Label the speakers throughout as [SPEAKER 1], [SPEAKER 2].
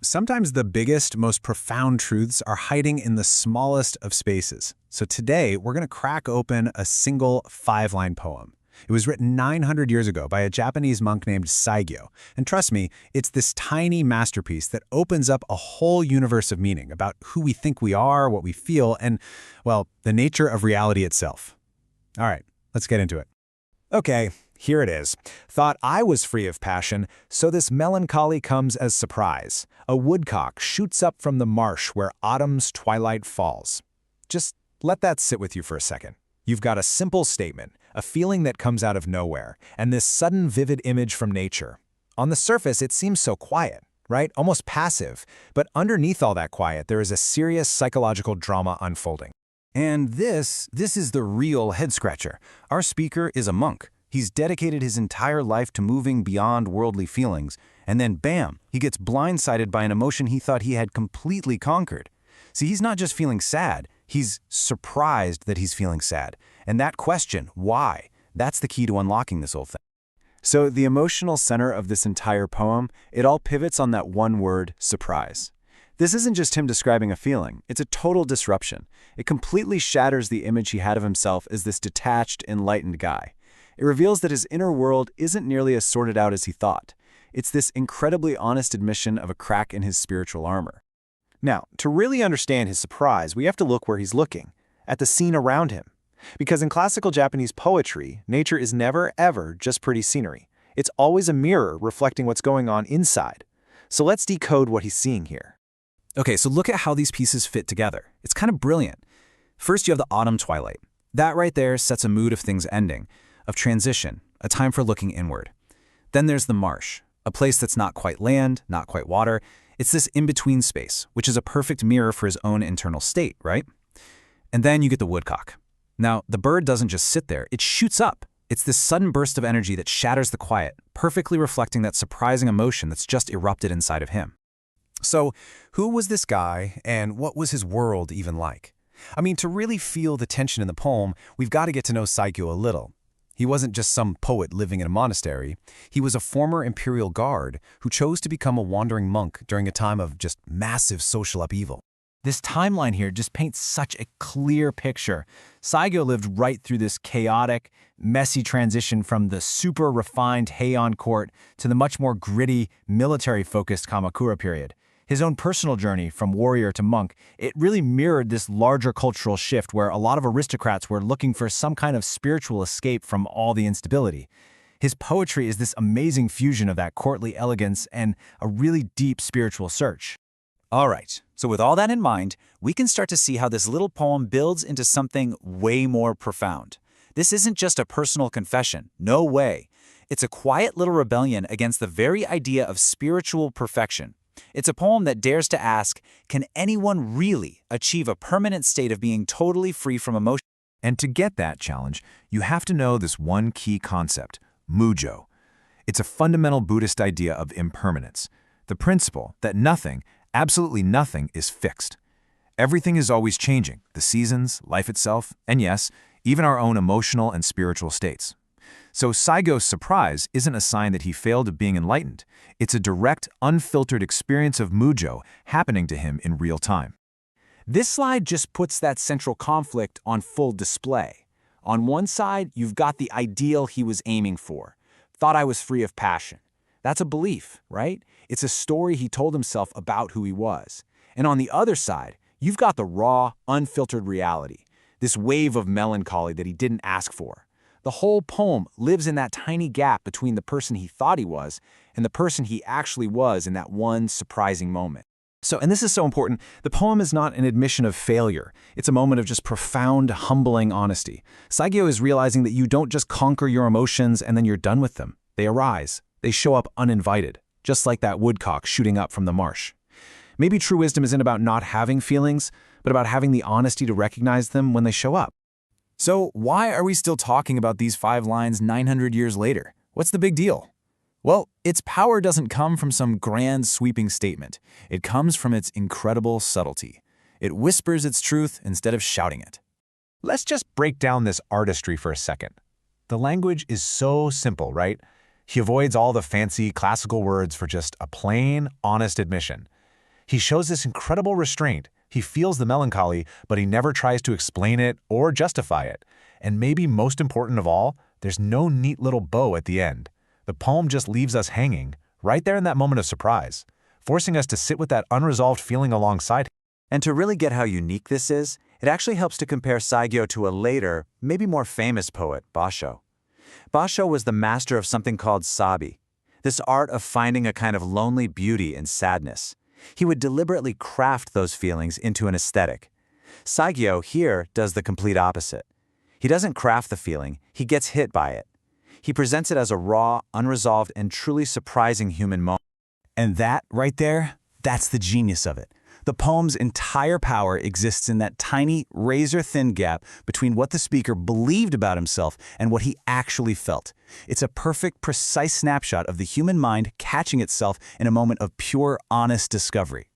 [SPEAKER 1] Sometimes the biggest, most profound truths are hiding in the smallest of spaces. So today, we're going to crack open a single 5-line poem. It was written 900 years ago by a Japanese monk named Saigyo. And trust me, it's this tiny masterpiece that opens up a whole universe of meaning about who we think we are, what we feel, and, well, the nature of reality itself. All right, let's get into it.
[SPEAKER 2] Okay, here it is. Thought I was free of passion, so this melancholy comes as surprise. A woodcock shoots up from the marsh where autumn's twilight falls. Just let that sit with you for a second. You've got a simple statement, a feeling that comes out of nowhere, and this sudden vivid image from nature. On the surface, it seems so quiet, right? Almost passive. But underneath all that quiet, there is a serious psychological drama unfolding. And this is the real head-scratcher. Our speaker is a monk. He's dedicated his entire life to moving beyond worldly feelings, and then bam, he gets blindsided by an emotion he thought he had completely conquered. See, he's not just feeling sad, he's surprised that he's feeling sad. And that question, why, that's the key to unlocking this whole thing. So the emotional center of this entire poem, it all pivots on that one word, surprise. This isn't just him describing a feeling, it's a total disruption. It completely shatters the image he had of himself as this detached, enlightened guy. It reveals that his inner world isn't nearly as sorted out as he thought. It's this incredibly honest admission of a crack in his spiritual armor. Now, to really understand his surprise, we have to look where he's looking, at the scene around him. Because in classical Japanese poetry, nature is never, ever just pretty scenery. It's always a mirror reflecting what's going on inside. So let's decode what he's seeing here. Okay, so look at how these pieces fit together. It's kind of brilliant. First, you have the autumn twilight. That right there sets a mood of things ending, of transition, a time for looking inward. Then there's the marsh, a place that's not quite land, not quite water. It's this in-between space, which is a perfect mirror for his own internal state, right? And then you get the woodcock. Now, the bird doesn't just sit there, it shoots up. It's this sudden burst of energy that shatters the quiet, perfectly reflecting that surprising emotion that's just erupted inside of him. So, who was this guy, and what was his world even like? I mean, to really feel the tension in the poem, we've got to get to know Saigyo a little. He wasn't just some poet living in a monastery. He was a former imperial guard who chose to become a wandering monk during a time of just massive social upheaval. This timeline here just paints such a clear picture. Saigyo lived right through this chaotic, messy transition from the super refined Heian court to the much more gritty, military-focused Kamakura period. His own personal journey from warrior to monk, it really mirrored this larger cultural shift where a lot of aristocrats were looking for some kind of spiritual escape from all the instability. His poetry is this amazing fusion of that courtly elegance and a really deep spiritual search. All right, so with all that in mind, we can start to see how this little poem builds into something way more profound. This isn't just a personal confession, no way. It's a quiet little rebellion against the very idea of spiritual perfection. It's a poem that dares to ask, can anyone really achieve a permanent state of being totally free from emotion? And to get that challenge, you have to know this one key concept, mujo. It's a fundamental Buddhist idea of impermanence, the principle that nothing, absolutely nothing, is fixed. Everything is always changing, the seasons, life itself, and yes, even our own emotional and spiritual states. So Saigyo's surprise isn't a sign that he failed at being enlightened. It's a direct, unfiltered experience of mujo happening to him in real time. This slide just puts that central conflict on full display. On one side, you've got the ideal he was aiming for. Thought I was free of passion. That's a belief, right? It's a story he told himself about who he was. And on the other side, you've got the raw, unfiltered reality, this wave of melancholy that he didn't ask for. The whole poem lives in that tiny gap between the person he thought he was and the person he actually was in that one surprising moment. So, and this is so important, the poem is not an admission of failure. It's a moment of just profound, humbling honesty. Saigyo is realizing that you don't just conquer your emotions and then you're done with them. They arise. They show up uninvited, just like that woodcock shooting up from the marsh. Maybe true wisdom isn't about not having feelings, but about having the honesty to recognize them when they show up. So why are we still talking about these 5 lines 900 years later? What's the big deal? Well, its power doesn't come from some grand sweeping statement. It comes from its incredible subtlety. It whispers its truth instead of shouting it. Let's just break down this artistry for a second. The language is so simple, right? He avoids all the fancy classical words for just a plain, honest admission. He shows this incredible restraint. He feels the melancholy, but he never tries to explain it or justify it. And maybe most important of all, there's no neat little bow at the end. The poem just leaves us hanging, right there in that moment of surprise, forcing us to sit with that unresolved feeling alongside him.
[SPEAKER 1] And to really get how unique this is, it actually helps to compare Saigyo to a later, maybe more famous poet, Basho. Basho was the master of something called sabi, this art of finding a kind of lonely beauty in sadness. He would deliberately craft those feelings into an aesthetic. Saigyo here does the complete opposite. He doesn't craft the feeling, he gets hit by it. He presents it as a raw, unresolved, and truly surprising human moment. And that, right there, that's the genius of it. The poem's entire power exists in that tiny, razor-thin gap between what the speaker believed about himself and what he actually felt. It's a perfect, precise snapshot of the human mind catching itself in a moment of pure, honest discovery.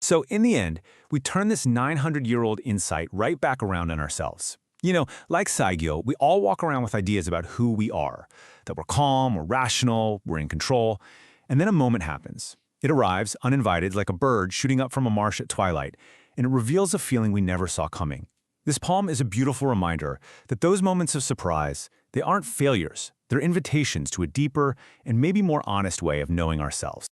[SPEAKER 2] So in the end, we turn this 900-year-old insight right back around on ourselves. You know, like Saigyo, we all walk around with ideas about who we are, that we're calm, we're rational, we're in control, and then a moment happens. It arrives, uninvited, like a bird shooting up from a marsh at twilight, and it reveals a feeling we never saw coming. This poem is a beautiful reminder that those moments of surprise, they aren't failures, they're invitations to a deeper and maybe more honest way of knowing ourselves.